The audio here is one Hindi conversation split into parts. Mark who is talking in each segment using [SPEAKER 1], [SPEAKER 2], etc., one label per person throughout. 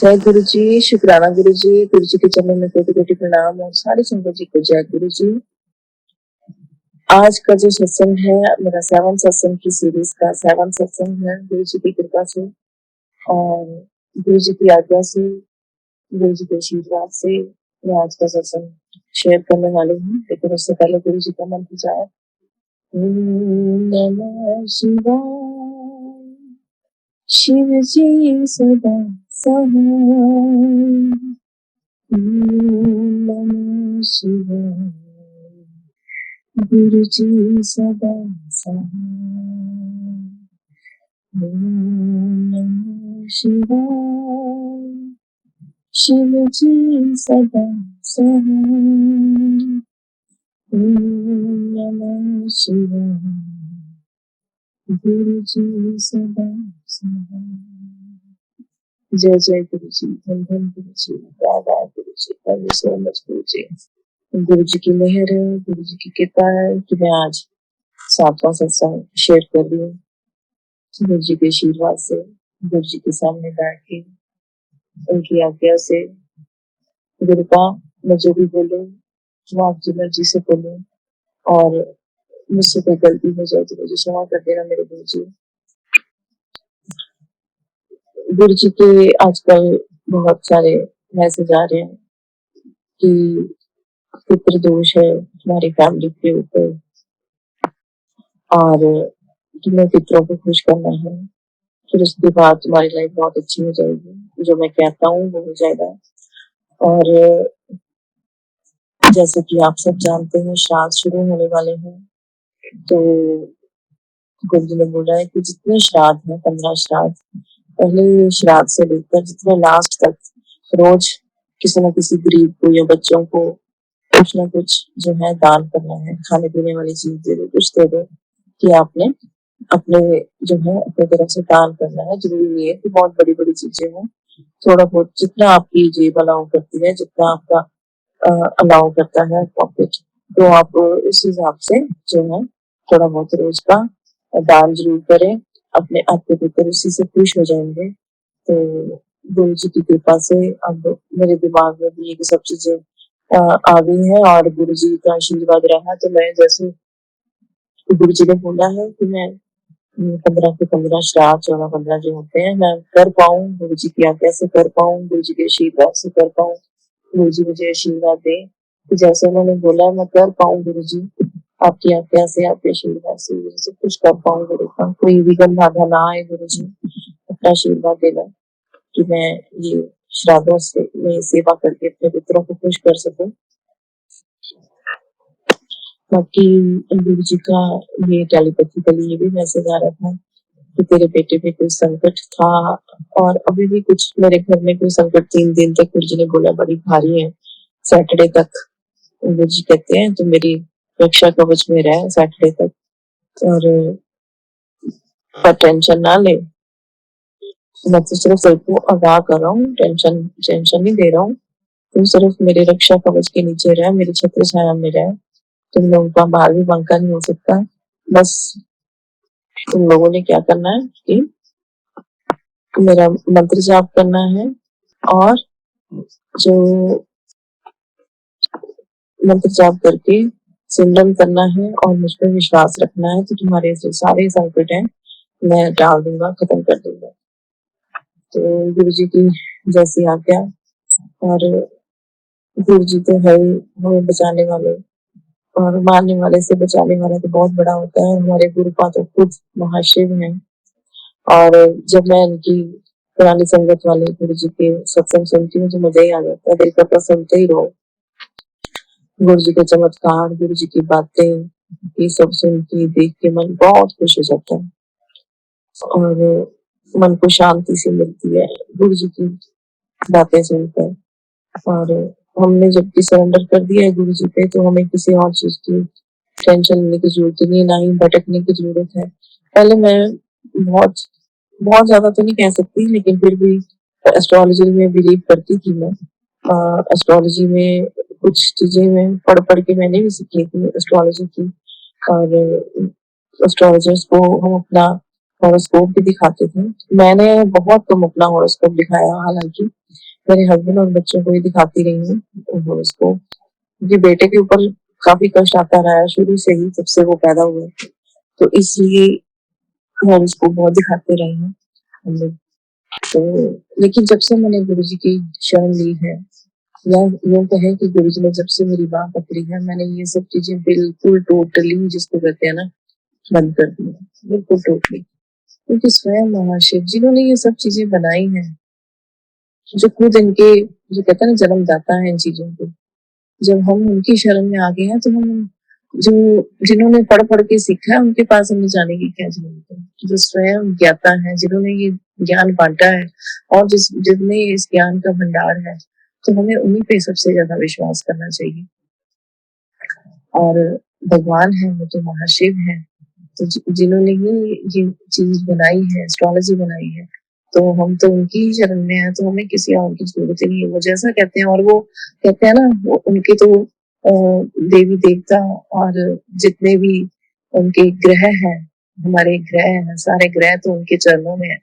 [SPEAKER 1] जय गुरु जी, शुक्राना गुरु जी। गुरु जी के चरणों में कोटि कोटि प्रणाम और सारी संगत जी को जय गुरु जी। आज का जो सत्संग है मेरा 7 सत्संग की सीरीज का 7 सत्संग है गुरु जी की कृपा से और गुरु जी की आज्ञा से, गुरु जी के आशीर्वाद से मैं आज का सत्संग शेयर करने वाली हूँ। लेकिन उससे पहले गुरु जी का मंत्र जाए। नमः शिवाय, शिव जी सदा सहाय। नमः शिवाय, गुरु जी सदा सहाय। नमः शिवाय, शिव जी सदा सहाय। नमः शिवाय, गुरु जी सदा सहाय। जय जय गुरु जी, धन धन गुरु जी, दादा गुरु जी, thank you so much Guru जी। गुरु जी की मेहर है, गुरु जी की कृपा है कि मैं आज 7वां सत्संग शेयर कर रही हूँ। गुरु जी के आशीर्वाद से, गुरु जी के सामने बैठ के उनकी आज्ञा से गुरु का मैं जो भी बोलूँ वो आपकी मर्जी से बोलूँ और मुझसे कोई गलती हो जाए तो मुझे क्षमा कर देना मेरे गुरु जी। गुरु जी के आजकल बहुत सारे मैसेज आ रहे हैं कि पितृ दोष है तुम्हारी फैमिली के ऊपर और तुम्हें पितरों को खुश करना है, फिर उसके बाद तुम्हारी लाइफ बहुत अच्छी हो जाएगी। जो मैं कहता हूँ वो हो जाएगा। और जैसे कि आप सब जानते हैं श्राद्ध शुरू होने वाले हैं, तो गुरु जी ने बोला है कि जितने श्राद्ध हैं 15 श्राद्ध, पहले श्राद्ध से लेकर जितने लास्ट तक रोज किसी न किसी गरीब को या बच्चों को कुछ ना कुछ जो है दान करना है। खाने पीने वाली चीज दे दो, कुछ दे दो कि आपने अपने जो है अपनी तरफ से दान करना है। जरूरी नहीं है कि बहुत बड़ी बड़ी चीजें हों, थोड़ा बहुत जितना आपकी जेब अलाउ करती है, जितना आपका अलाउ करता है पॉकेट, तो आप उस हिसाब से जो है थोड़ा बहुत रोज का दान जरूर करें। अपने आपके पुत्र उसी से खुश हो जाएंगे। तो गुरु जी की कृपा से अब मेरे दिमाग में भी ये सब चीजें आ गई है और गुरु जी का आशीर्वाद रहा। तो मैं जैसे गुरु जी ने बोला है कि मैं 15 के 15 श्राद्ध 14-15 जो होते हैं मैं कर पाऊँ, गुरु जी की आज्ञा से कर पाऊँ, गुरु जी के आशीर्वाद से कर पाऊँ। गुरु जी मुझे आशीर्वाद दे कि जैसे उन्होंने बोला मैं कर पाऊँ। गुरु जी आपकी आज्ञा से, आपके आशीर्वाद से गुरु जी कुछ कर पाऊँ। गुरु का कोई विघ्न बाधा ना आए। गुरु जी अपना आशीर्वाद देना कि मैं ये श्राद्धों से मैं सेवा करके अपने पितरों को खुश कर सकूं। बाकी गुरु जी का ये टेलीपैथिकली ये भी मैसेज आ रहा था कि तेरे बेटे पे कोई संकट था और अभी भी कुछ मेरे घर में कोई संकट 3 दिन तक गुरु जी ने बोला बड़ी भारी है। सैटरडे तक गुरु जी कहते हैं तो मेरी रक्षा कवच में रहे सैटरडे तक। और पर टेंशन ना ले, मैं तो सिर्फ सबको आगाह कर रहा हूँ, टेंशन टेंशन नहीं दे रहा हूँ। तुम सिर्फ मेरे रक्षा कवच के नीचे रहे, मेरी छत्र छाया में रहे। तुम लोगों का बाहर भी बांका नहीं हो सकता। बस तुम लोगों ने क्या करना है कि मेरा मंत्र जाप करना है और जो मंत्र जाप करके सिमरन करना है और मुझ पर विश्वास रखना है। तो तुम्हारे जो सारे संकट हैं मैं डाल दूंगा, खत्म कर दूंगा। तो गुरु जी की जैसी आज्ञा। और गुरु जी तो है ही हमें बचाने वाले और मारने वाले से बचाने वाला तो बहुत बड़ा होता है। हमारे गुरुपा तो खुद महाशिव हैं। और जब मैं इनकी पुरानी संगत वाले गुरु जी के सत्संग सुनती हूँ तो मजा ही आ जाता है, दिल करता सुनते ही रहो। गुरु जी के चमत्कार, गुरु जी की बातें, ये सब सुन के देख के मन बहुत खुश हो जाता है और मन को शांति से मिलती है गुरु जी की बातें सुनकर। और हमने जबकि सरेंडर कर दिया है गुरु जी पे तो हमें किसी और चीज की टेंशन लेने की जरूरत नहीं है, ना ही भटकने की जरूरत है। पहले मैं बहुत बहुत ज्यादा तो नहीं कह सकती लेकिन फिर भी एस्ट्रोलॉजी में बिलीव करती थी मैं। एस्ट्रोलॉजी में कुछ चीजें मैं पढ़ पढ़ के मैंने भी सीखी थी एस्ट्रोलॉजी की। और एस्ट्रोलॉजर्स को हम अपना हॉरोस्कोप भी दिखाते थे। मैंने बहुत कम अपना हॉरोस्कोप दिखाया, हालाँकि मेरे हस्बैंड और बच्चों को ही दिखाती रही हूँ हॉरोस्कोप, क्योंकि बेटे के ऊपर काफ़ी कष्ट आता रहा है शुरू से ही, जब से वो पैदा हुए। तो इसलिए हॉरोस्कोप बहुत दिखाते रहे हैं हम लोग। तो लेकिन जब से मैंने गुरुजी की शरण ली है, या यूँ कहें कि गुरुजी ने जब से मेरी बाह पकड़ी है, मैंने ये सब चीज़ें बिल्कुल टोटली, जिसको कहते हैं ना, बंद कर दी है, बिल्कुल टोटली। क्योंकि स्वयं महाशिव जिन्होंने ये सब चीज़ें बनाई हैं, जो खुद इनके, जो कहते हैं ना, जन्मदाता है इन चीज़ों के, जब हम उनकी शरण में आ गए हैं, तो हम जो जिन्होंने पढ़-पढ़ के सीखा है, उनके पास हमें जाने की क्या ज़रूरत है? जो स्वयं ज्ञाता हैं, जिन्होंने ये ज्ञान बाँटा है और जिनमें इस ज्ञान का भंडार है, तो हमें उन्हीं पे सबसे ज़्यादा विश्वास करना चाहिए। और भगवान हैं, वो तो महाशिव हैं, तो जिन्होंने ही ये चीज़ बनाई है, एस्ट्रोलॉजी बनाई है, तो हम तो उनकी ही शरण में हैं, तो हमें किसी और की ज़रूरत ही नहीं है। वो जैसा कहते हैं, और वो कहते हैं ना, वो उनके तो देवी-देवता और जितने भी उनके ग्रह हैं, हमारे ग्रह हैं, सारे ग्रह तो उनके चरणों में हैं।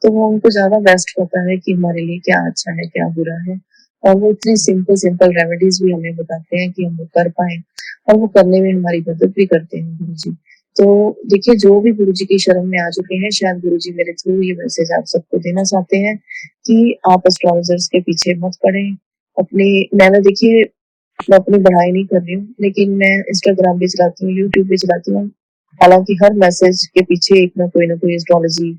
[SPEAKER 1] तो वो उनको ज़्यादा बेस्ट पता है कि हमारे लिए क्या अच्छा है, क्या बुरा है। और वो इतनी सिंपल-सिंपल रेमेडीज़ भी हमें बताते हैं कि हम वो कर पाएँ, और वो करने में हमारी मदद भी करते हैं गुरुजी। तो देखिए, जो भी गुरुजी की शरण में आ चुके हैं, शायद गुरुजी मेरे थ्रू ये मैसेज आप सबको देना चाहते हैं कि आप एस्ट्रोलॉजर्स के पीछे मत पड़ें। अपनी मैंने देखिए, मैं अपनी पढ़ाई नहीं कर रही हूँ, लेकिन मैं इंस्टाग्राम भी चलाती हूँ, यूट्यूब भी चलाती हूँ। हालाँकि हर मैसेज के पीछे एक ना कोई एस्ट्रोलॉजी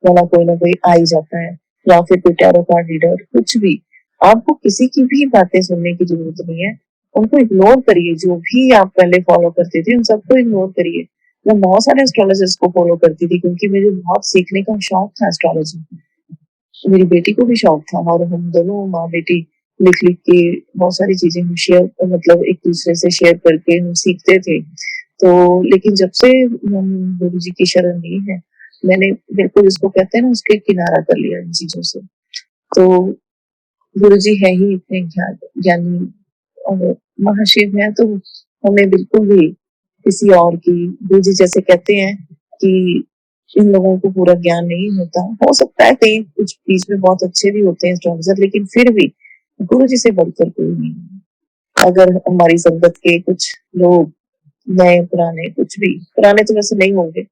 [SPEAKER 1] वाला कोई ना कोई आ ही जाता है, या फिर कोई टैरो कार्ड रीडर, कुछ भी। आपको किसी की भी बातें सुनने की ज़रूरत नहीं है, उनको इग्नोर करिए। जो भी आप पहले फॉलो करते थे, उन सबको इग्नोर करिए। मैं बहुत सारे एस्ट्रोलॉजर्स को फॉलो करती थी, क्योंकि मुझे बहुत सीखने का शौक था एस्ट्रोलॉजी। मेरी बेटी को भी शौक था, और हम दोनों माँ-बेटी लिख-लिख के बहुत सारी चीज़ें हम शेयर, मतलब एक-दूसरे से शेयर करके हम सीखते थे। तो लेकिन जब से हम गुरुजी की शरण ली है, मैंने बिल्कुल, जिसको कहते हैं ना, उसके किनारा कर लिया इन चीज़ों से। तो गुरुजी है ही इतने ज्ञानी और महाशिव हैं, तो हमें बिल्कुल भी किसी और की, गुरुजी जैसे कहते हैं कि इन लोगों को पूरा ज्ञान नहीं होता। हो सकता है कहीं कुछ बीच में बहुत अच्छे भी होते हैं एस्ट्रोलॉजर, लेकिन फिर भी गुरुजी से बढ़कर कोई नहीं है। अगर हमारी संगत के कुछ लोग, नए पुराने कुछ भी, पुराने तो वैसे नहीं होंगे,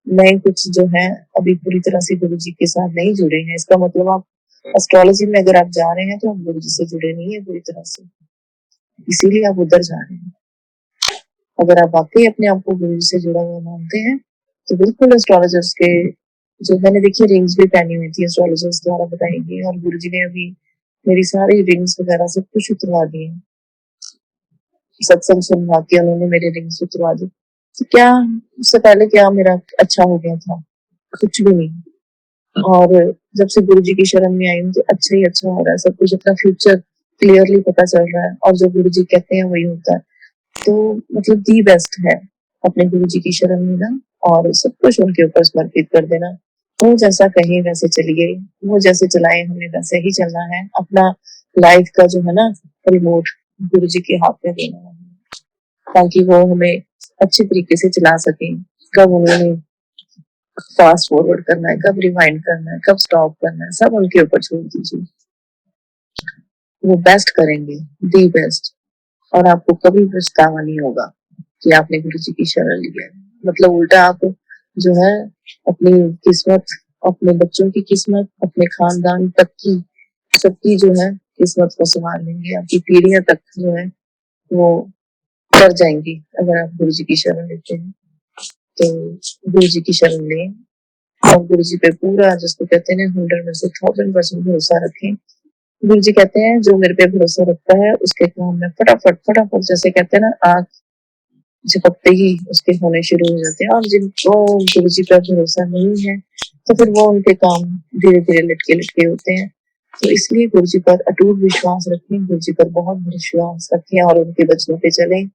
[SPEAKER 1] नए कुछ जो हैं, अभी पूरी तरह से गुरुजी के साथ नहीं जुड़े हैं, इसका मतलब आप एस्ट्रोलॉजी में अगर आप जा रहे हैं, तो आप गुरुजी से जुड़े नहीं है पूरी तरह से, इसीलिए आप उधर जा रहे हैं। अगर आप वाक़ई अपने आप को गुरुजी से जुड़ा हुआ मानते हैं, तो बिल्कुल एस्ट्रोलॉजर्स के, जो मैंने देखिए रिंग्स भी पहनी हुई थी एस्ट्रोलॉजर्स द्वारा बताई गई, और गुरुजी ने अभी मेरी सारी रिंग्स वगैरह सब कुछ उतरवा दिए। सत्संग सुनवा के उन्होंने मेरे रिंग्स उतरवा दी। तो क्या, उससे पहले क्या मेरा अच्छा हो गया था? कुछ भी नहीं। और जब से गुरुजी की शरण में आई हूँ, तो अच्छा ही अच्छा हो रहा है सब कुछ, अपना फ्यूचर क्लियरली पता चल रहा है, और जो गुरुजी कहते हैं वही होता है। तो मतलब दी बेस्ट है अपने गुरुजी की शरण में ना, और सब कुछ उनके ऊपर समर्पित कर देना। वो जैसा कहें वैसे चलिए, वो जैसे चलाएं हमें वैसे ही चलना है। अपना लाइफ का जो है ना, रिमोट गुरुजी के हाथ में देना है, ताकि वो हमें अच्छे तरीके से चला सकें। कब उन्होंने फास्ट फॉरवर्ड करना है, कब रिवाइंड करना है, कब स्टॉप करना है, सब उनके ऊपर छोड़ दीजिए। वो बेस्ट करेंगे, दी बेस्ट। और आपको कभी पछतावा नहीं होगा कि आपने गुरुजी की शरण ली है। मतलब उल्टा आप जो है, अपनी किस्मत, अपने बच्चों की किस्मत, अपने खानदान तक की, सबकी जो है किस्मत को संभाल लेंगे। आपकी पीढ़ियां तक जो है वो कर जाएंगी, अगर आप गुरुजी की शरण लेते हैं। तो गुरुजी की शरण लें, और गुरुजी पे पूरा, जिसको कहते हैं 100 में से 1000% भरोसा रखें। गुरुजी कहते हैं, जो मेरे पे भरोसा रखता है, उसके काम में फटाफट फटाफट, जैसे कहते हैं ना, आग झपकते ही उसके होने शुरू हो जाते हैं। और जिनको गुरुजी पर भरोसा नहीं है, तो फिर वो उनके काम धीरे धीरे लटके लटके होते हैं। तो इसलिए गुरुजी पर अटूट विश्वास रखें, गुरुजी पर बहुत विश्वास रखें, और उनके वचनों पे चलें।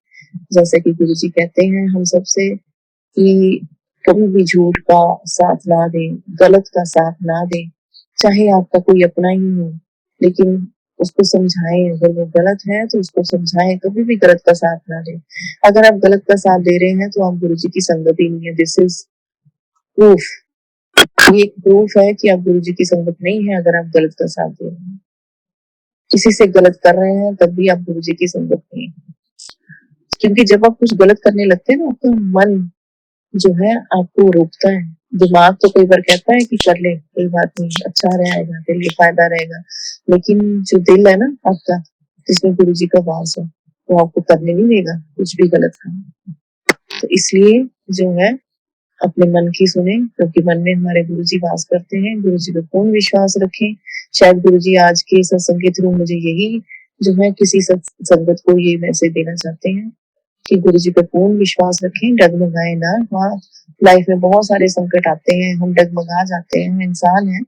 [SPEAKER 1] जैसे कि गुरुजी कहते हैं हम सबसे कि कभी भी झूठ का साथ ना दें, गलत का साथ ना दें, चाहे आपका कोई अपना ही हो, लेकिन उसको समझाएं। अगर वो गलत है, तो उसको समझाएं, कभी भी गलत का साथ ना दें। अगर आप गलत का साथ दे रहे हैं, तो आप गुरुजी की संगत ही नहीं है। दिस इज प्रूफ ये एक प्रूफ है कि आप गुरु जी की संगत नहीं है अगर आप गलत का साथ दे रहे हैं। किसी से गलत कर रहे हैं तब भी आप गुरु जी की संगत नहीं है। क्योंकि जब आप कुछ गलत करने लगते हैं ना, आपका मन जो है आपको रोकता है। दिमाग तो कई बार कहता है कि कर ले, कोई बात नहीं, अच्छा रहेगा, तेरे लिए फायदा रहेगा। लेकिन जो दिल है ना आपका, जिसमें गुरु जी का वास है, वो आपको करने नहीं देगा कुछ भी गलत काम। तो इसलिए जो है अपने मन की सुने, क्योंकि मन में हमारे गुरु जी वास करते हैं। गुरु जी पे पूर्ण विश्वास रखें। शायद गुरु जी आज के सत्संग के थ्रू मुझे यही जो है किसी संगत को ये मैसेज देना चाहते हैं कि गुरु जी पे पूर्ण विश्वास रखें, डगमगाए ना। हाँ, लाइफ में बहुत सारे संकट आते हैं, हम डगमगा जाते हैं, हम इंसान हैं,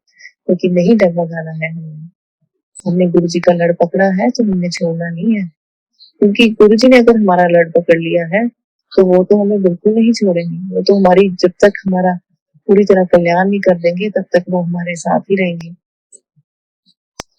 [SPEAKER 1] लेकिन नहीं डगमगाना है हमें। हमने गुरु जी का लड़ पकड़ा है तो हमने छोड़ना नहीं है, क्योंकि गुरु जी ने अगर हमारा लड़ पकड़ लिया है तो वो तो हमें बिल्कुल नहीं छोड़ेंगे। वो तो हमारी जब तक हमारा पूरी तरह कल्याण नहीं कर देंगे तब तक वो हमारे साथ ही रहेंगे।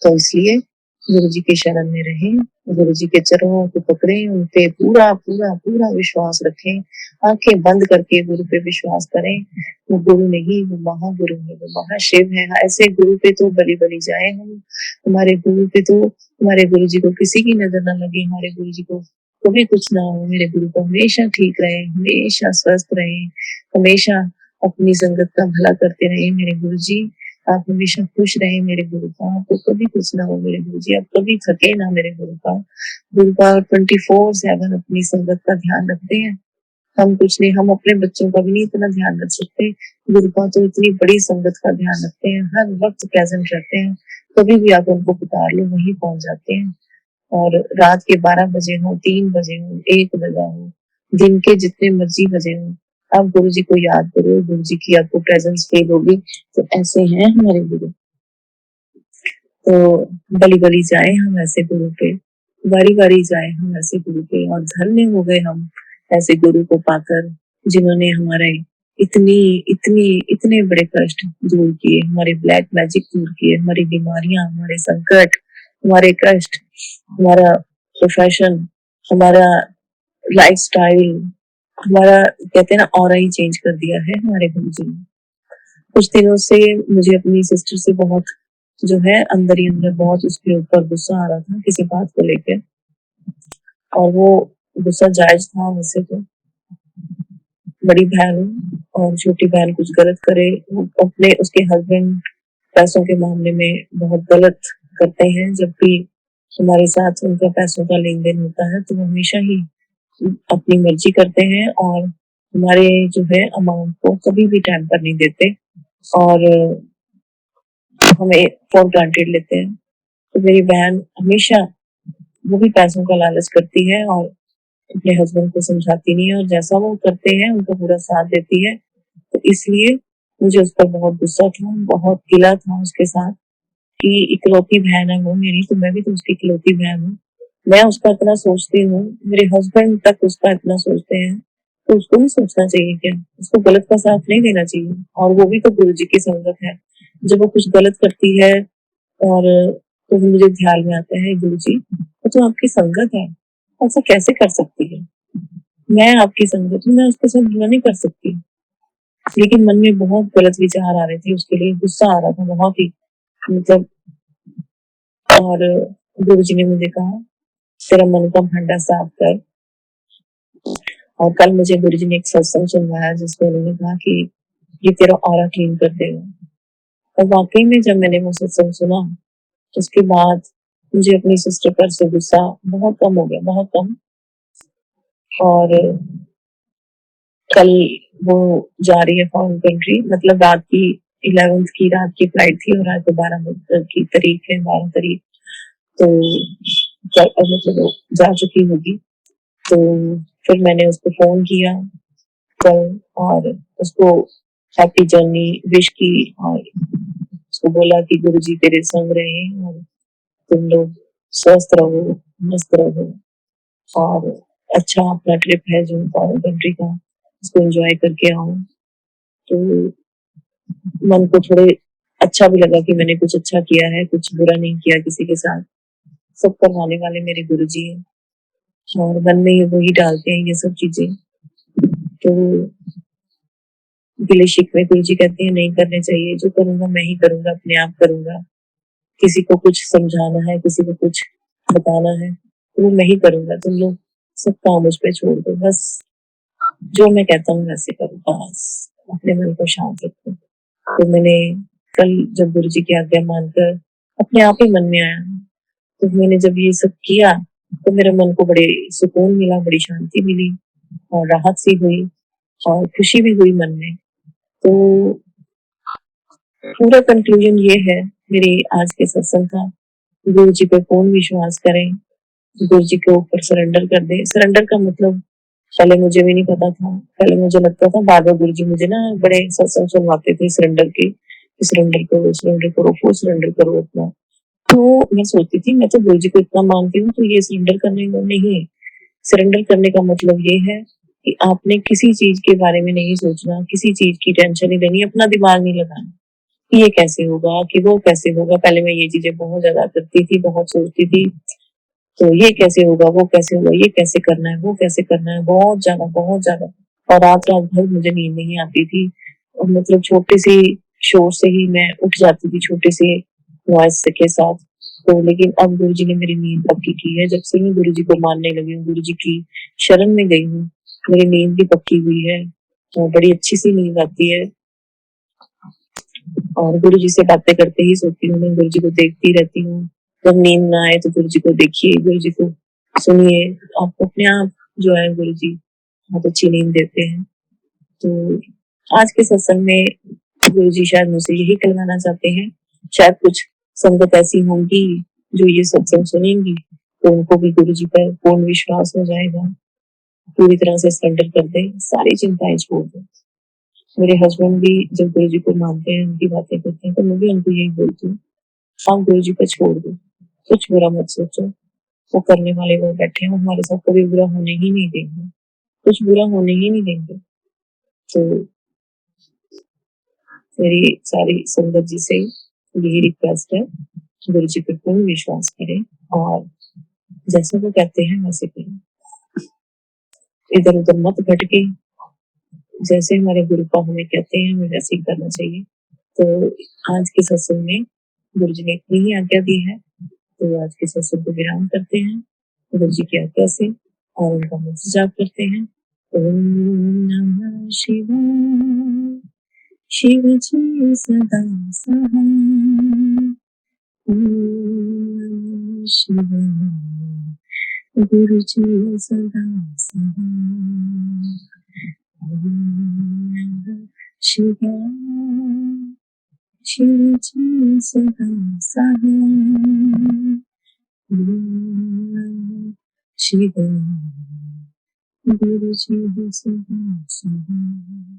[SPEAKER 1] तो इसलिए गुरु जी के शरण में रहें, गुरु जी के चरणों को पकड़ें, उन पे पूरा पूरा पूरा विश्वास रखें, आंखें बंद करके गुरु पे विश्वास करें। वो गुरु नहीं, वो महागुरु है, वो महाशिव है। ऐसे गुरु पे तो बलि बलि जाए हम। हमारे गुरु पे तो, हमारे गुरु जी को किसी की नजर ना लगे, हमारे गुरु जी को कभी कुछ ना हो। मेरे गुरु को हमेशा ठीक रहे, हमेशा स्वस्थ रहे, हमेशा अपनी संगत का भला करते रहे मेरे गुरु जी। आप हमेशा खुश रहे मेरे गुरु का, आपको कभी कुछ ना हो मेरे गुरु जी, आप कभी थके ना मेरे गुरु का। गुरु का 24/7 अपनी संगत का ध्यान रखते हैं। हम कुछ नहीं, हम अपने बच्चों का भी नहीं इतना ध्यान रख सकते, गुरु का तो इतनी बड़ी संगत का ध्यान रखते हैं, हर वक्त प्रेजेंट रहते हैं। कभी भी आप उनको पुकार लो वहीं पहुंच जाते हैं। और रात के 12 बजे हो, 3 बजे हो, 1 बजा हो, दिन के जितने मर्जी बजे हो, आप गुरु जी को याद करो, गुरु जी की आपको प्रेजेंस फील होगी। तो ऐसे हैं हमारे गुरु। तो बलि बलि जाए हम ऐसे गुरु पे, बारी बारी जाए हम ऐसे गुरु पे, और धन्य हो गए हम ऐसे गुरु को पाकर, जिन्होंने हमारे इतनी इतनी इतने बड़े कष्ट दूर किए, हमारे ब्लैक मैजिक दूर किए, हमारी बीमारियां, हमारे संकट, हमारे कष्ट, हमारा प्रोफेशन, हमारा लाइफस्टाइल, हमारा कहते हैं ना ऑरा ही चेंज कर दिया है हमारे गुरु जी ने। कुछ दिनों से मुझे अपनी सिस्टर से बहुत जो है अंदर ही अंदर बहुत उसके ऊपर गुस्सा आ रहा था किसी बात को लेकर, और वो गुस्सा जायज था वैसे तो। बड़ी बहन और छोटी बहन कुछ गलत करे, वो अपने उसके हस्बैंड पैसों के मामले में बहुत गलत करते हैं, जब भी हमारे साथ उनका पैसों का लेन देन होता है तो वो हमेशा ही अपनी मर्जी करते हैं, और हमारे जो है अमाउंट को कभी भी टाइम पर नहीं देते, और हमें फॉर ग्रांटेड लेते हैं। तो मेरी बहन हमेशा वो भी पैसों का लालच करती है और अपने हस्बैंड को समझाती नहीं है, और जैसा वो करते हैं उनका पूरा साथ देती है। तो इसलिए मुझे उस पर बहुत गुस्सा था, बहुत गिला था उसके साथ कि इकलौती बहन है वो मेरी, तो मैं भी तो उसकी इकलौती बहन हूँ। मैं उसका इतना सोचती हूँ, मेरे हस्बैंड तक उसका इतना सोचते हैं, तो उसको भी सोचना चाहिए क्या? उसको गलत का साथ नहीं देना चाहिए। और वो भी तो गुरु जी की संगत है। जब वो कुछ गलत करती है और तो मुझे ध्यान में आता है, गुरु जी वो तो आपकी संगत है, ऐसा कैसे कर सकती है? मैं आपकी संगत हूँ, मैं उसके साथ बुरा नहीं कर सकती। लेकिन मन में बहुत गलत विचार आ रहे थे, उसके लिए गुस्सा आ रहा था बहुत ही, मतलब। और गुरु जी ने मुझे कहा तेरा मन का भांडा साफ कर। और कल मुझे गुरु जी ने एक सत्संग सुनवाया जिसमें उन्होंने कहा कि ये तेरा ऑरा क्लीन कर देगा। और वाकई में जब मैंने वो सत्संग सुना, उसके बाद मुझे अपनी सिस्टर पर से गुस्सा बहुत कम हो गया, बहुत कम। और कल वो जा रही है फॉरेन कंट्री, मतलब रात की 11th की रात की फ्लाइट थी, और रात को 12 की तारीख है, 12 तारीख। तो मतलब जा चुकी होगी। तो फिर मैंने उसको फोन किया कल, और उसको हैप्पी जर्नी विश की, और उसको बोला कि गुरु जी तेरे संग रहे, और तुम लोग स्वस्थ रहो, मस्त रहो, और अच्छा अपना ट्रिप है जो फॉरेन कंट्री का, उसको एंजॉय करके आओ। तो मन को थोड़े अच्छा भी लगा कि मैंने कुछ अच्छा किया है, कुछ बुरा नहीं किया किसी के साथ। सब करवाने वाले मेरे गुरु जी हैं, और मन में वही डालते हैं ये सब चीजें। तो गिले शिकवे गुरु जी कहते हैं नहीं करने चाहिए, जो करूंगा मैं ही करूंगा, अपने आप करूंगा। किसी को कुछ समझाना है, किसी को कुछ बताना है, तो वो मैं ही करूंगा, तुम लोग सब काम मुझ पे छोड़ दो, बस जो मैं कहता हूँ वैसे करो, बस अपने मन को शांत रखो। तो मैंने कल जब गुरु जी की आज्ञा मानकर अपने आप ही मन में आया, तो मैंने जब ये सब किया तो मेरे मन को बड़े सुकून मिला, बड़ी शांति मिली और राहत सी हुई और खुशी भी हुई मन में। तो पूरा कंक्लूजन ये है मेरे आज के सत्संग का, गुरु जी पे पूर्ण विश्वास करें, गुरु जी के ऊपर सरेंडर कर दें। सरेंडर का मतलब पहले मुझे भी नहीं पता था, पहले मुझे लगता था, बार बार गुरु जी मुझे ना बड़े सत्संग सुनवाते थे सरेंडर के, सरेंडर करो, सरेंडर करो, वो सरेंडर करो अपना। तो मैं सोचती थी मैं तो गुरु जी को इतना मानती हूँ, तो ये सरेंडर करने को नहीं। सरेंडर करने का मतलब ये है कि आपने किसी चीज के बारे में नहीं सोचना, किसी चीज की टेंशन नहीं लेनी, अपना दिमाग नहीं लगाना कि ये कैसे होगा, कि वो कैसे होगा। पहले मैं ये चीजें बहुत ज्यादा करती थी, बहुत सोचती थी, तो ये कैसे होगा, वो कैसे होगा, ये कैसे करना है, वो कैसे करना है, बहुत ज्यादा, बहुत ज्यादा। और रात रात भर मुझे नींद नहीं आती थी, और मतलब छोटे से शोर से ही मैं उठ जाती थी, छोटे से वॉइस के साथ। तो लेकिन अब गुरु जी ने मेरी नींद पक्की की है, जब से मैं गुरु जी को मानने लगी हूँ, गुरु जी की शरण में गई हूँ, मेरी नींद भी पक्की हुई है, तो बड़ी अच्छी सी नींद आती है। और गुरु जी से बातें करते ही सोती हूँ, मैं गुरु जी को देखती रहती हूँ। जब नींद ना आए तो गुरु जी को देखिए, गुरु जी को सुनिए, आपको अपने आप जो है गुरु जी बहुत अच्छी नींद देते हैं। तो आज के सत्संग में गुरु जी शायद मुझसे यही कहलाना चाहते हैं। शायद कुछ संगत ऐसी होंगी जो ये सत्संग सुनेंगी, तो उनको भी गुरु जी पर पूर्ण विश्वास हो जाएगा, पूरी तरह से सरेंडर कर दे, सारी चिंताएं छोड़ दे। मेरे हस्बैंड भी जब गुरु जी को मानते हैं, उनकी बातें करते हैं, तो मैं भी उनको यही बोलती हूँ, आप गुरु जी पर छोड़ दो, कुछ बुरा मत सोचो, वो करने वाले वो बैठे हैं, वो हमारे साथ कभी बुरा होने ही नहीं देंगे, कुछ बुरा होने ही नहीं देंगे। तो मेरी सारी संगत जी से यही रिक्वेस्ट है, गुरु जी पर पूर्ण विश्वास करें और जैसे वो कहते हैं वैसे करें, इधर उधर मत भटके, जैसे हमारे गुरु का हमें कहते हैं हमें वैसे ही करना चाहिए। तो आज के सत्संग में गुरु जी ने इतनी ही आज्ञा दी है, तो आज के सत्संग को विराम करते हैं गुरु जी की आज्ञा से और उनका मंत्र जाप करते हैं। ओम नमः शिवाय, शिव जी सदा सहाय। ओम नमः शिवाय, गुरु जी सदा सहाय। ओम नमः शिवाय, शिव जी सदा सहाय। ओम नमः शिवाय, गुरु जी सदा सहाय।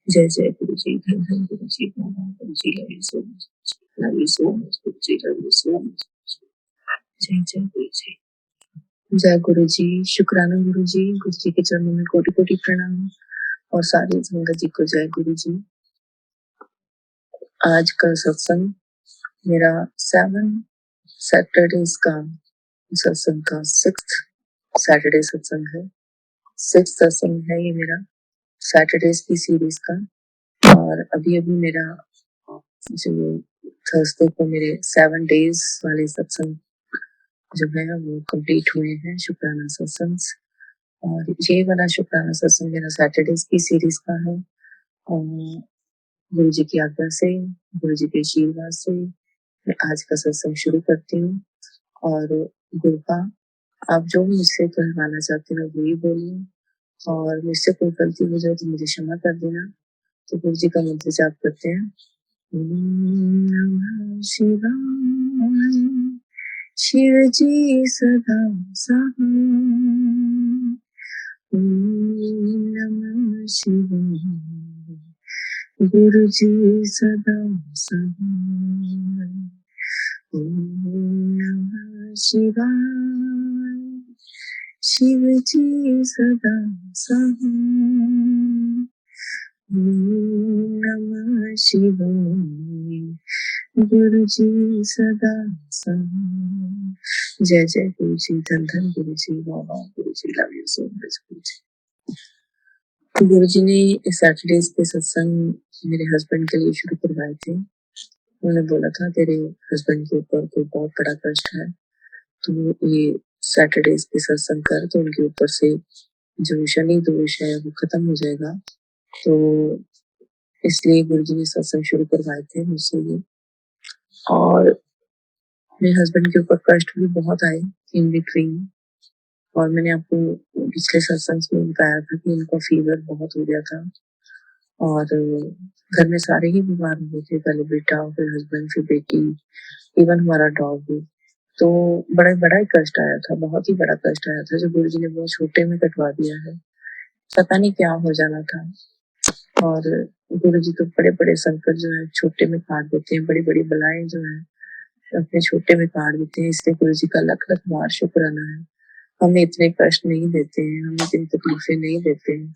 [SPEAKER 1] जय जय गुरु जी, धन धन गुरु ji, Baba Guru ji, love you so much, love you so much Guru ji, love you so much. जय जय गुरु जी, जय गुरु जी, शुक्राना गुरु जी, गुरु जी के चरणों में कोटि कोटि प्रणाम और सारी संगत जी को जय गुरु जी। आज का सत्संग मेरा 7 सैटरडेज का सत्संग का 6th सैटरडे सत्संग है, 6th सत्संग है ये मेरा सैटरडेज की सीरीज का। और अभी अभी मेरा जो थर्सडे को मेरे 7 डेज वाले सत्संग जो है वो कंप्लीट हुए हैं, शुक्राना सत्संग। और ये वाला शुक्राना सत्संग मेरा सैटरडेज की सीरीज का है और गुरु जी की आज्ञा से, गुरु जी के आशीर्वाद से मैं आज का सत्संग शुरू करती हूँ। और गुरु का आप जो मुझसे कहवाना चाहते हैं वही बोलिए, और मुझसे कोई गलती हो जाए तो मुझे क्षमा कर देना। तो गुरु जी का मंत्र जाप करते हैं। ओम नमः शिवाय, शिव जी सदा सहाय। ओम नमः शिवाय, गुरु जी सदा सहाय। ओम नमः शिवाय, शिव जी सदा सहाय। ओम नमः शिवाय, गुरु जी सदा सहाय। जय जय गुरु जी, धन धन गुरु ji, Baba Guru ji, love you so much Guru जी। गुरुजी ने सैटरडेज़ पे सत्संग मेरे हस्बैंड के लिए शुरू करवाए थे। उन्होंने बोला था तेरे हस्बैंड के ऊपर कोई बहुत बड़ा कष्ट है, तो ये सैटरडेज़ पे सत्संग कर तो उनके ऊपर से जो शनि दोष है वो खत्म हो जाएगा। तो इसलिए गुरुजी ने सत्संग शुरू करवाए थे मुझसे ये। और मेरे हस्बैंड के ऊपर कष्ट भी बहुत आए इन बिटवीन। और मैंने आपको पिछले सत्संग में बताया था कि इनको फीवर बहुत हो गया था और घर में सारे ही बीमार हो गए थे, पहले बेटा फिर हस्बैंड फिर बेटी, इवन हमारा डॉग भी। तो बड़ा ही कष्ट आया था, बहुत ही बड़ा कष्ट आया था जो गुरुजी ने बहुत छोटे में कटवा दिया है। पता नहीं क्या हो जाना था। और गुरुजी तो बड़े-बड़े संकट जो है छोटे में काट देते हैं, बड़ी-बड़ी बलाएँ जो है अपने छोटे में काट देते हैं, इसलिए गुरुजी का लख-लख बार शुक्राना है। हमें इतने कष्ट नहीं देते हैं, हमें इतनी तकलीफें नहीं देते हैं।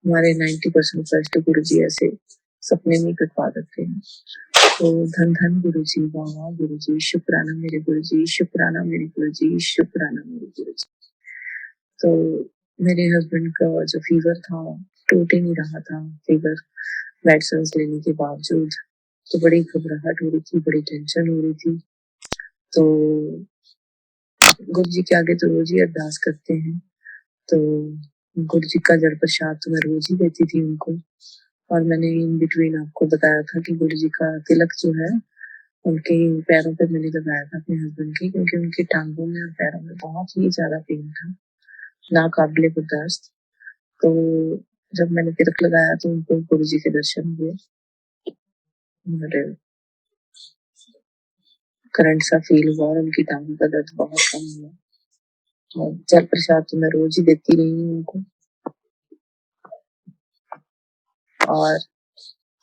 [SPEAKER 1] हमारे 90% कष्ट गुरुजी ऐसे सपने में कटवा देते हैं। तो धन धन गुरुजी, वाह वाह गुरुजी, शुक्राना मेरे गुरुजी, शुक्राना मेरे गुरुजी, शुक्राना मेरे गुरुजी। तो मेरे हस्बैंड का जो फीवर था टूट ही नहीं रहा था, फीवर मेडिसिन लेने के बावजूद। तो बड़ी घबराहट हो रही थी, बड़ी टेंशन हो रही थी। तो गुरु जी के आगे तो रोज ही अरदास करते हैं। तो गुरु जी का जड़ प्रसाद तो मैं रोज ही देती थी उनको। और मैंने इन बिटवीन आपको बताया था कि गुरु जी का तिलक जो है उनके पैरों पे मैंने लगाया था अपने हस्बैंड के, क्योंकि उनकी टांगों में और पैरों में बहुत ही ज्यादा पेन था, नाकाबिले बर्दाश्त। तो जब मैंने तिलक लगाया तो उनको गुरु जी के दर्शन हुए और करंट सा फील हुआ और उनकी टांगों का दर्द बहुत कम हुआ। और जल प्रसाद तो मैं रोज ही देती रही हूँ उनको। और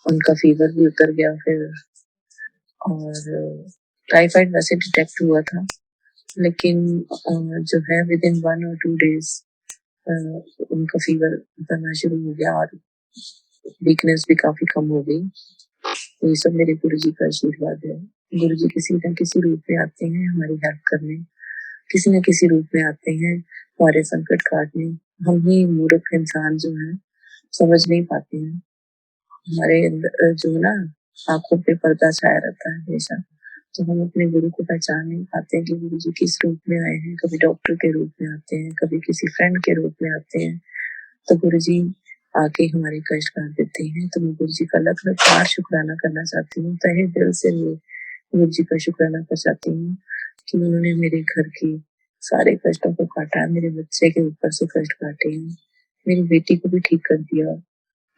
[SPEAKER 1] उनका फीवर भी उतर गया फिर। और टाइफाइड वैसे डिटेक्ट हुआ था, लेकिन जो है विद इन 1 और 2 डेज उनका फीवर उतरना शुरू हो गया और वीकनेस भी काफी कम हो गई। तो ये सब मेरे गुरु जी का आशीर्वाद है। गुरु जी किसी न किसी रूप में आते हैं हमारी हेल्प करने, किसी न किसी रूप में आते हैं हमारे संकट काटने। हम ही मूर्ख इंसान जो है समझ नहीं पाते हैं। हमारे अंदर जो ना आंखों पे पर्दा छाया रहता है हमेशा, तो हम अपने गुरु को पहचान नहीं पाते हैं कि गुरु जी किस रूप में आए हैं। कभी डॉक्टर के रूप में आते हैं, कभी किसी फ्रेंड के रूप में आते हैं। तो गुरु जी आके हमारे कष्ट काट देते हैं। तो मैं गुरु जी का लख लख बार शुक्राना करना चाहती हूँ, तहे दिल से मैं गुरु जी का शुक्राना कर चाहती हूँ कि उन्होंने मेरे घर की सारे कष्टों को काटा, मेरे बच्चे के ऊपर से कष्ट काटे हैं, मेरी बेटी को भी ठीक कर दिया।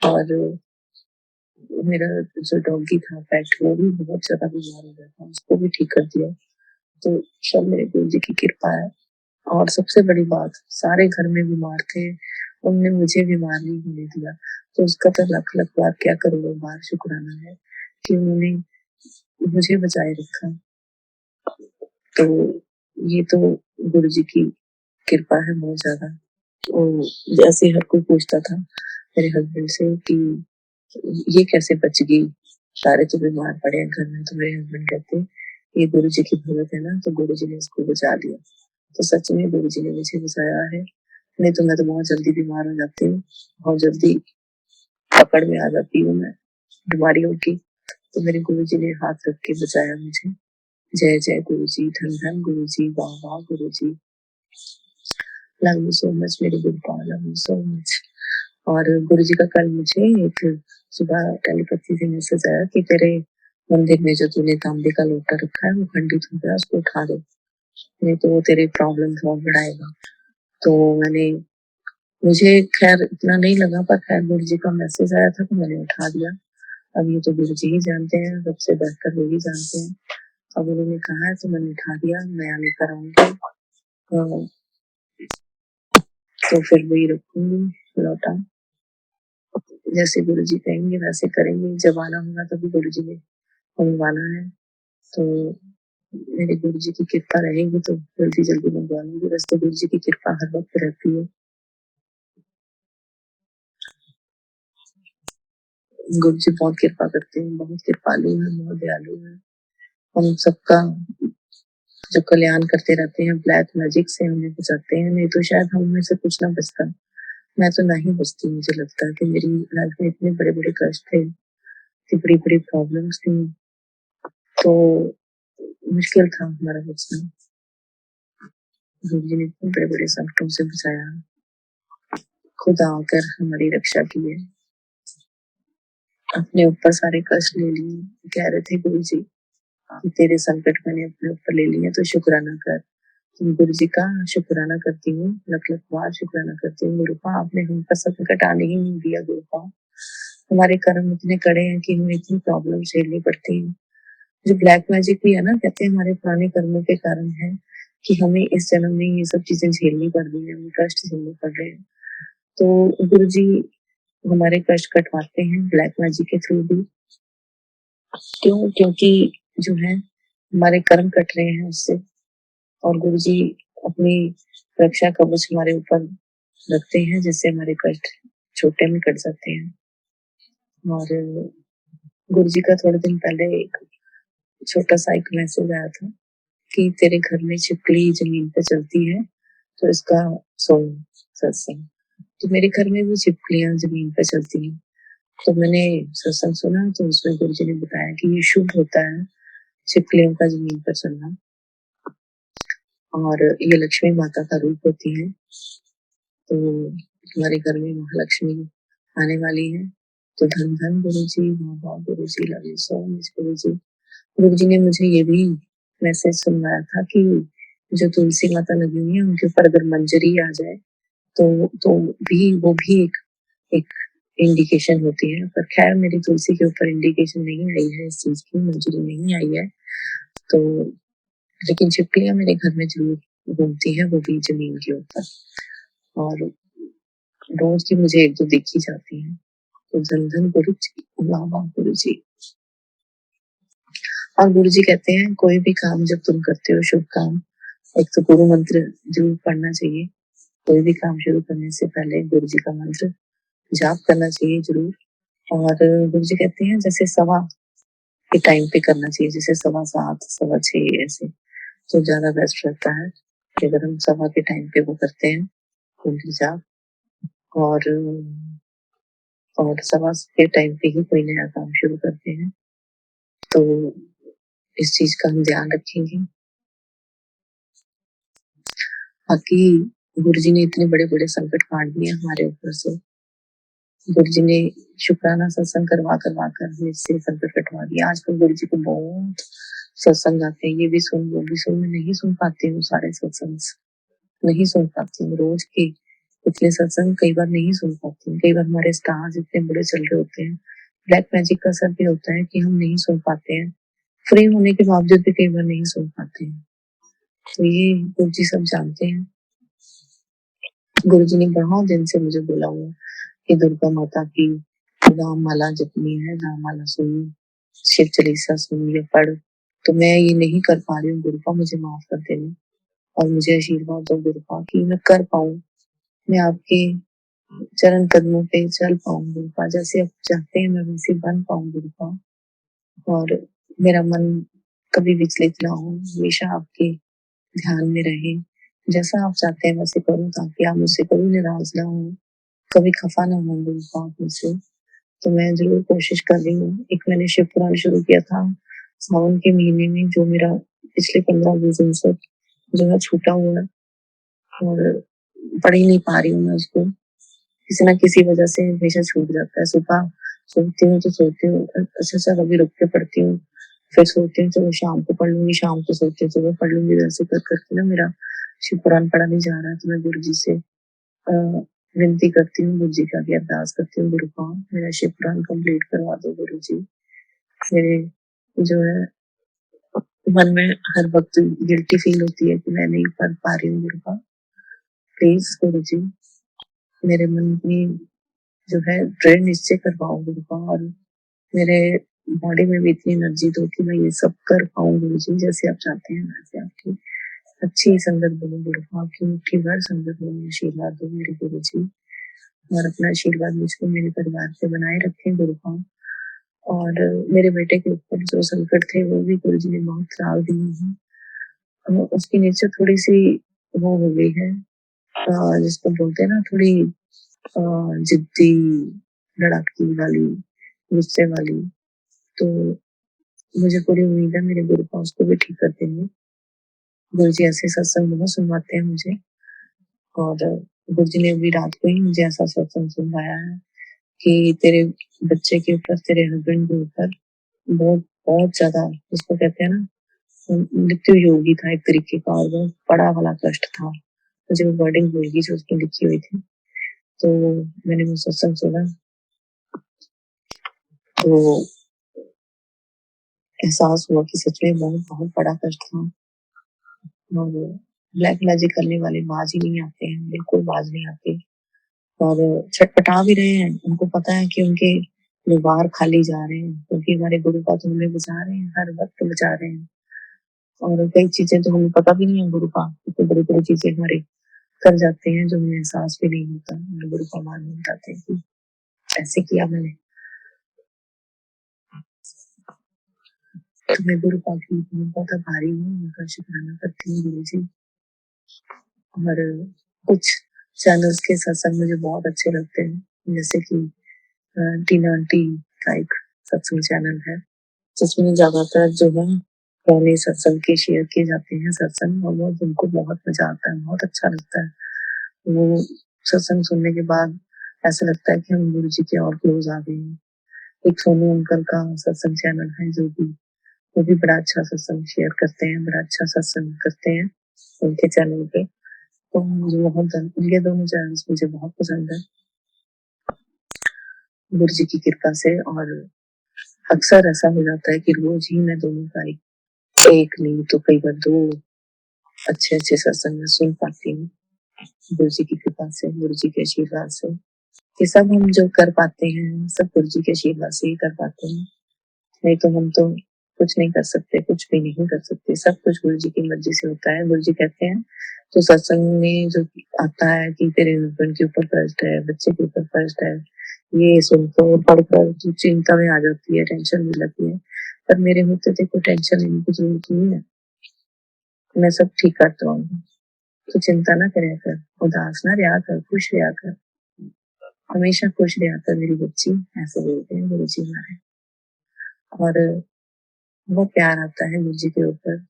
[SPEAKER 1] और मेरा जो डॉगी था पेट वो भी बहुत ज्यादा बीमार हो गया था, उसको भी ठीक कर दिया। तो सब मेरे गुरु जी की कृपा है। और सबसे बड़ी बात, सारे घर में बीमार थे, उनने मुझे बीमार नहीं होने दिया। तो उसका तो लख लख बार क्या करोड़ों बार शुक्राना है कि उन्होंने मुझे बचाए रखा। तो ये तो गुरु जी की कृपा है बहुत ज्यादा। तो जैसे हर कोई पूछता था मेरे हस्बैंड से कि ये कैसे बच गई, सारे तो बीमार पड़े हैं घर में। तो मेरे हस्बैंड कहते ये गुरु जी की भगत है ना, तो गुरु जी ने इसको बचा लिया। तो सच में गुरु जी ने मुझे बचाया है, नहीं तो मैं तो बहुत जल्दी बीमार हो जाती हूँ, बहुत जल्दी पकड़ में आ जाती हूँ मैं बीमारियों की। तो मेरे गुरु जी ने हाथ रख के बचाया मुझे। जय जय गुरु जी, धन धन गुरु जी, वाह वाह गुरु ji, love you so much मेरे Gurupal, love you so much. और गुरु जी का कल मुझे एक सुबह टेलीपैथी से मैसेज आया कि तेरे मंदिर में जो तूने तांबे का लोटा रखा है वो खंडित हो गया, उसको उठा दे, नहीं तो वो तेरे प्रॉब्लम और बढ़ाएगा। तो मैंने मुझे खैर इतना नहीं लगा, पर खैर गुरु जी का मैसेज आया था तो मैंने उठा दिया। अब ये तो गुरु जी ही जानते हैं, सबसे बेहतर वो ही जानते हैं। अब उन्होंने कहा है तो मैंने उठा दिया, नया लेकर आऊंगी। तो फिर वही रखूंगी लौटा, जैसे गुरु जी कहेंगे वैसे करेंगे। जब आना होगा तभी गुरु जी ने मंगवाना है। तो मेरे गुरु जी की कृपा रहेगी तो जल्दी जल्दी मंगवा लूंगी। बस तो गुरु जी की कृपा हर वक्त रहती है। गुरु जी बहुत कृपा करते हैं, बहुत कृपालु है, बहुत दयालु है। हम सबका जो कल्याण करते रहते हैं, ब्लैक मैजिक से हमें बचाते हैं, नहीं तो शायद हम में से कुछ ना बचता। मैं तो नहीं बचती, मुझे लगता है कि मेरी लाइफ में इतने बड़े-बड़े कष्ट थे, इतनी बड़ी-बड़ी प्रॉब्लम्स थी, तो मुश्किल था हमारा बचना। गुरु जी ने इतने बड़े-बड़े संकटों से बचाया, खुद आकर हमारी रक्षा की है। अपने ऊपर सारे कष्ट ले लिए, कह रहे थे गुरु जी कि तेरे संकट मैंने अपने ऊपर ले लिए तो शुक्राना कर। गुरु जी का शुक्राना करती हूँ, लख-लख बार शुक्राना करती हूँ। गुरुपा आपने हम पर संकट आने ही नहीं दिया गुरुपा। हमारे कर्म इतने कड़े हैं कि हमें इतनी प्रॉब्लम झेलनी पड़ती है। जो ब्लैक मैजिक भी है ना, कहते हैं हमारे पुराने कर्मों के कारण है कि हमें इस जन्म में ये सब चीजें झेलनी पड़ रही है, हमें कष्ट झेलने पड़ रहे हैं। तो गुरु जी हमारे कष्ट कटवाते हैं ब्लैक मैजिक के थ्रू भी। क्यों? क्योंकि जो है हमारे कर्म कट रहे हैं उससे, और गुरु जी अपनी रक्षा कवच हमारे ऊपर रखते हैं, जिससे हमारे कष्ट छोटे में कट जाते हैं। और गुरु जी का थोड़े दिन पहले एक छोटा सा एक मैसेज आया था कि तेरे घर में छिपकली जमीन पे चलती है, तो इसका सुन सत्संग। तो मेरे घर में भी छिपकलियां जमीन पे चलती हैं, तो मैंने सत्संग सुना, तो उसमें गुरु जी ने बताया कि ये शुभ होता है छिपकलियों का जमीन पर चलना, और ये लक्ष्मी माता का रूप होती है। तो हमारे घर में महालक्ष्मी आने वाली है, तो धन धन गुरु जी, वाह गुरु ji, love you so much Guru जी। गुरु जी ने मुझे ये भी मैसेज सुनवाया था कि जो तुलसी माता लगी हुई है उनके ऊपर अगर मंजरी आ जाए तो भी वो भी एक इंडिकेशन होती है। पर खैर मेरी तुलसी के ऊपर इंडिकेशन नहीं आई है, इस चीज की मंजरी नहीं आई है। तो लेकिन छिपकलियां मेरे घर में जरूर घूमती है, वो भी जमीन के ऊपर, और रोज की मुझे एक दो दिख ही जाती है। तो धन धन गुरु जी, वाह वाह गुरु जी। और गुरु जी कहते हैं कोई भी काम जब तुम करते हो, शुभ काम, एक तो गुरु मंत्र जरूर पढ़ना चाहिए। कोई भी काम शुरू करने से पहले गुरु जी का मंत्र जाप करना चाहिए जरूर। और गुरु जी कहते हैं जैसे सवा के टाइम पे करना चाहिए, जैसे 7:15 6:15 ऐसे, तो ज्यादा बेस्ट रहता है कि अगर हम सवा के टाइम पे वो करते हैं मंत्र जाप, और सवा के टाइम पे ही कोई नया काम शुरू करते हैं, तो इस चीज का हम ध्यान रखेंगे। बाकी गुरु जी ने इतने बड़े बड़े संकट काट दिए हमारे ऊपर से। गुरु जी ने शुक्राना सत्संग करवा करवा कर हमें से संकट कटवा दिया। आजकल गुरु जी को बहुत सत्संग आते हैं, ये भी सुन वो भी सुन, मैं नहीं सुन पाती हूँ सारे सत्संग, नहीं सुन पाती हूँ। रोज के इतने सत्संग कई बार नहीं सुन पाती हूँ। कई बार हमारे स्टार्स इतने बड़े चल रहे होते हैं, ब्लैक मैजिक का असर भी होता है कि हम नहीं सुन पाते हैं, फ्री होने के बावजूद भी कई बार नहीं सुन पाते हैं। तो ये गुरु जी सब जानते हैं। गुरु जी ने बहुत दिन से मुझे बोला हुआ कि दुर्गा माता की राम माला जपनी है, राम माला सुनी, शिव चालीसा सुनी या पढ़, तो मैं ये नहीं कर पा रही हूँ गुरुपा, मुझे माफ कर देना और मुझे आशीर्वाद दो गुरुपा कि मैं कर पाऊँ, मैं आपके चरण कदमों पे चल पाऊँ गुरुपा, जैसे आप चाहते हैं मैं वैसे बन पाऊँ गुरुपा, और मेरा मन कभी विचलित ना हो, हमेशा आपके ध्यान में रहे, जैसा आप चाहते हैं वैसे करूँ, ताकि आप मुझसे कभी नाराज ना हो, कभी खफा ना हो गुरुपा आप मुझसे। तो मैं जरूर कोशिश कर रही हूँ। एक मैंने शिव पुराण शुरू किया था सावन के महीने में, जो मेरा पिछले 15-20 दिन से जो है छूटा हुआ है, और पढ़ ही नहीं पा रही हूँ मैं उसको, किसी ना किसी वजह से हमेशा छूट जाता है। सुबह सोती हूँ तो सोती हूँ अच्छा अच्छा, कभी रुक के पढ़ती हूँ, फिर सोती हूँ तो शाम को पढ़ लूंगी, शाम को सोती हूँ तो वो पढ़ लूंगी, वैसे कर करके ना मेरा शिव पुराण पढ़ा नहीं जा रहा है। तो मैं गुरु जी से विनती करती हूँ, गुरु जी का भी अरदास करती हूँ, गुरु का मेरा शिव पुराण कंप्लीट करवा दो गुरु जी। मेरे जो है मन में हर वक्त गिल्टी फील होती है कि मैं नहीं पढ़ पा रही हूँ गुरु का, प्लीज गुरु जी मेरे मन में जो है दृढ़ निश्चय करवाओ गुरु का, और मेरे बॉडी में भी इतनी एनर्जी दो कि मैं ये सब कर पाऊँ गुरु जी, जैसे आप चाहते हैं वैसे आपकी अच्छी संगत बनो गुरु का, आपकी मुट्ठी भर संगत बनो, आशीर्वाद दो मेरे गुरु जी, और अपना आशीर्वाद मुझको मेरे परिवार पे बनाए रखें गुरु का। और मेरे बेटे के ऊपर जो संकट थे वो भी गुरु जी ने बहुत टाल दिए हैं। उसकी नेचर थोड़ी सी वो हो गई है, जिसको बोलते हैं ना थोड़ी जिद्दी, लड़ाकी वाली, गुस्से वाली, तो मुझे पूरी उम्मीद है मेरे गुरुपा उसको भी ठीक कर देंगे। गुरुजी ऐसे सत्संग बहुत सुनवाते हैं मुझे, और गुरुजी ने अभी रात को ही मुझे ऐसा सत्संग सुनवाया है कि तेरे बच्चे के ऊपर, तेरे हस्बैंड के ऊपर बहुत बहुत ज्यादा, जिसको कहते हैं ना, मृत्यु योगी था एक तरीके का, और बहुत बड़ा वाला कष्ट था। मुझे वो वर्डिंग भूल गई जो उसमें लिखी हुई थी। तो मैंने वो सत्संग सुना, तो एहसास हुआ कि सच में बहुत बहुत बड़ा कष्ट था। और ब्लैक मैजिक करने वाले बाज ही नहीं आते हैं, बिल्कुल बाज नहीं आते, और छटपटा भी रहे हैं। उनको पता है कि उनके द्वार खाली जा रहे हैं, क्योंकि हमारे गुरु का तो हमें बचा रहे हैं, हर वक्त बचा रहे हैं। और कई चीजें तो हमें पता भी नहीं है गुरु का, कितनी बड़ी बड़ी चीजें हमारे कर जाते हैं जो हमें एहसास भी नहीं होता। हमारे गुरु का मान नहीं जाते हैं कि ऐसे किया मैंने। तो मैं गुरु का की बहुत आभारी हूँ, उनका शुक्राना करती हूँ गुरु जी। और कुछ चैनल्स के सत्संग मुझे बहुत अच्छे लगते हैं, जैसे कि टीना आंटी का एक सत्संग चैनल है, जिसमें ज्यादातर जो है पुराने सत्संग के शेयर किए जाते हैं सत्संग, और वो उनको बहुत मजा आता है, बहुत अच्छा लगता है। वो सत्संग सुनने के बाद ऐसा लगता है कि हम गुरु जी के और क्लोज आ गए हैं। एक सोनू अंकल का सत्संग चैनल है, जो भी वो भी बड़ा अच्छा सत्संग शेयर करते हैं, बड़ा अच्छा सत्संग करते हैं उनके चैनल पे। तो मुझे बहुत, उनके दोनों चैनल्स मुझे बहुत पसंद है गुरु जी की कृपा से। और अक्सर ऐसा हो जाता है कि रोज ही मैं दोनों का एक नहीं तो कई बार दो अच्छे अच्छे सत्संग में सुन पाती हूँ, गुरु जी की कृपा से, गुरु जी के आशीर्वाद से। ये सब हम जो कर पाते हैं, सब गुरु जी के आशीर्वाद से ही कर पाते हैं, नहीं तो हम तो कुछ नहीं कर सकते, कुछ भी नहीं कर सकते। सब कुछ गुरु जी की मर्जी से होता है। गुरु जी कहते हैं तो सत्संग में जो आता है कि तेरे हस्बैंड के ऊपर कष्ट है, बच्चे के ऊपर कष्ट है, ये सुनकर पढ़कर जो चिंता में आ जाती है, टेंशन भी लगती है, पर मेरे होते तो कोई टेंशन लेने की जरूरत नहीं है, मैं सब ठीक करता हूँ। तो चिंता ना करे कर, उदास ना रहा कर, खुश रहा कर, हमेशा खुश रहा कर मेरी बच्ची, ऐसे बोलते हैं गुरु जी हमारे। और वो प्यार आता है गुरु जी के ऊपर।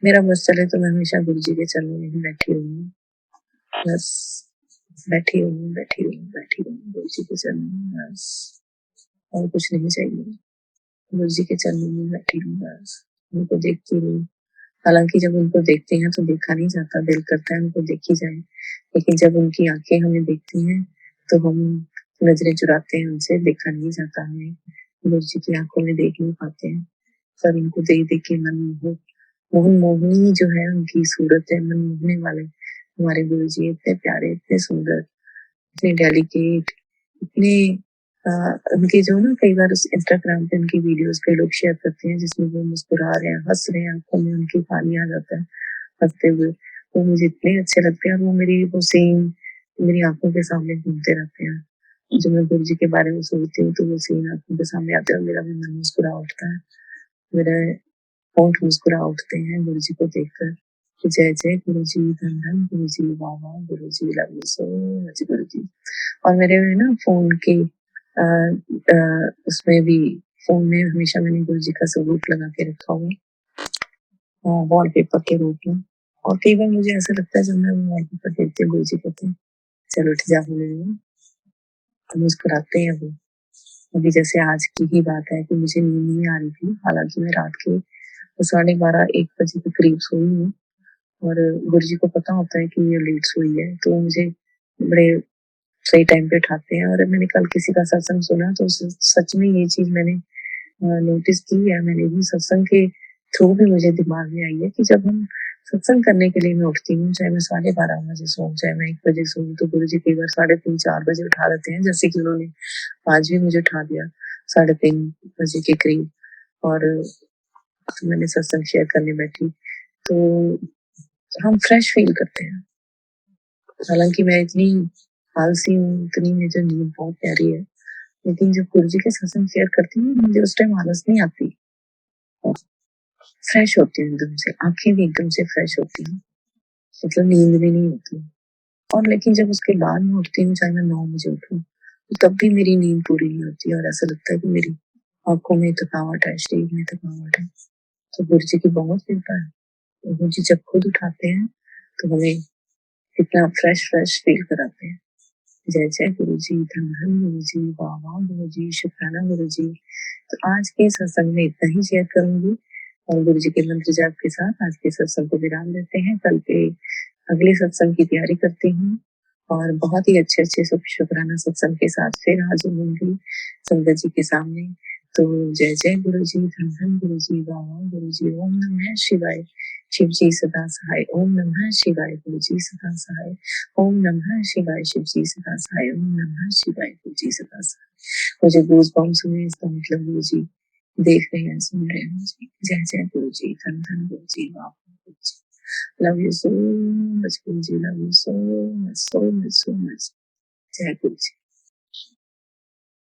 [SPEAKER 1] मेरा बस चले तो मैं हमेशा गुरु जी के चरणों में ही बैठी हूँ, बस बैठी हूँ बैठी हूँ बैठी हूँ गुरु जी के चरणों में, बस और कुछ नहीं चाहिए। गुरु जी के चरणों में बैठी हूँ, बस उनको देखती हूँ। हालांकि जब उनको देखते हैं तो देखा नहीं जाता, दिल करता है उनको देखी जाए, लेकिन जब उनकी आंखें हमें देखती हैं तो हम नजरें चुराते हैं उनसे, देखा नहीं जाता हमें, गुरु जी की आंखों में देख नहीं पाते हैं। पर उनको देख देख के मन मोहन मोहनी जो है उनकी सूरत है, मन मोहने वाले हमारे गुरु जी, इतने प्यारे, इतने सुंदर, इतने डेलिकेट, इतने उनके जो ना, कई बार उस इंस्टाग्राम पे उनकी वीडियोस पे लोग शेयर करते हैं जिसमें वो मुस्कुरा रहे हैं, हंस रहे हैं, आंखों में उनकी पानी आ जाता है हंसते हुए। वो मुझे इतने अच्छे लगते हैं, और वो मेरी वो सीन मेरी आंखों के सामने घूमते रहते हैं। जब मैं गुरु जी के बारे में सोचती हूँ तो वो सीन आंखों के सामने आते हैं, और मेरा भी मन मुस्कुरा उठता है, मेरे होंठ मुस्कुरा उठते हैं गुरु जी को देखकर। तो जय जय गुरु जी, धन धन गुरु जी, वाह वाह गुरु ji, love you so much Guru जी। और मेरे ना फोन के उसमें भी, फोन में हमेशा मैंने गुरु जी का स्वरूप लगा के रखा हुआ, वॉलपेपर के रूप में। और कई बार मुझे ऐसा लगता है जब मैं वॉलपेपर देखती हूँ, गुरु जी कहते हैं चलो उठ जा, तो मुस्कुराते हैं वो। अभी जैसे आज की ही बात है कि मुझे नींद नहीं आ रही थी, हालांकि मैं रात के 12:30-1 बजे के करीब सोई हूँ, और गुरु जी को पता होता है कि ये लेट सोई है, तो वो मुझे बड़े सही टाइम पे उठाते हैं। और मैंने कल किसी का सत्संग सुना तो सच में ये चीज मैंने नोटिस की है, मैंने भी सत्संग के थ्रू भी मुझे दिमाग में आई है कि जब हम सत्संग करने के लिए मैं उठती हूँ, चाहे मैं 12:30 बजे सोऊं, चाहे मैं 1 बजे सोऊं, तो गुरु जी कई बार 3:30-4 बजे उठा देते हैं, जैसे कि उन्होंने आज भी मुझे उठा दिया 3:30 बजे के करीब। और तो मैंने सत्संग शेयर करने बैठी, तो हम फ्रेश फील करते हैं। हालांकि मैं इतनी आलसी हूँ, इतनी मुझे नींद बहुत प्यारी है, लेकिन जब गुरु जी के सत्संग शेयर करती हूँ मुझे उस टाइम आलस नहीं आती, फ्रेश होती हूँ एकदम से, आंखें भी एकदम से फ्रेश होती हैं, मतलब नींद भी नहीं होती। और लेकिन जब उसके बाद मैं उठती हूँ, चाहे मैं 9 बजे उठूँ, तो तब भी मेरी नींद पूरी नहीं होती और ऐसा लगता है कि मेरी आँखों में थकावट है, शरीर में थकावट है। तो गुरुजी की बहुत कृपा है। तो गुरुजी जब खुद उठाते हैं, तो हमें कितना फ्रेश फ़ील कराते हैं। जय जय गुरुजी, धन धन गुरुजी, वाह वाह गुरुजी, शुक्राना गुरुजी। तो आज के सत्संग में इतना ही शेयर करूँगी और गुरुजी के मंत्र जाप के साथ आज के सत्संग को विराम देते हैं। कल के अगले सत्संग की तैयारी करती हूँ और बहुत ही अच्छे-अच्छे शुक्राना सत्संग के साथ फिर हाज़िर होंगी संगत जी के सामने। तो जय जय गुरुजी, धन धन गुरुजी, वाह वाह गुरुजी, ओम नमः शिवाय। शिव जी सदा सहाय, ओम नमः शिवाय, गुरुजी सदा सहाय, ओम नमः शिवाय, शिव जी सदा सहाय, ओम नमः शिवाय, गुरुजी सदा सहाय। मुझे गूज़ बम्प्स हुए, इसका मतलब गुरुजी देख रहे हैं, सुन रहे हैं मुझे। जय जय गुरुजी, धन धन गुरुजी, वाह वाह गुरुजी। Love you so much, Guruji. Love you so much, so much, so much. Jai Guruji.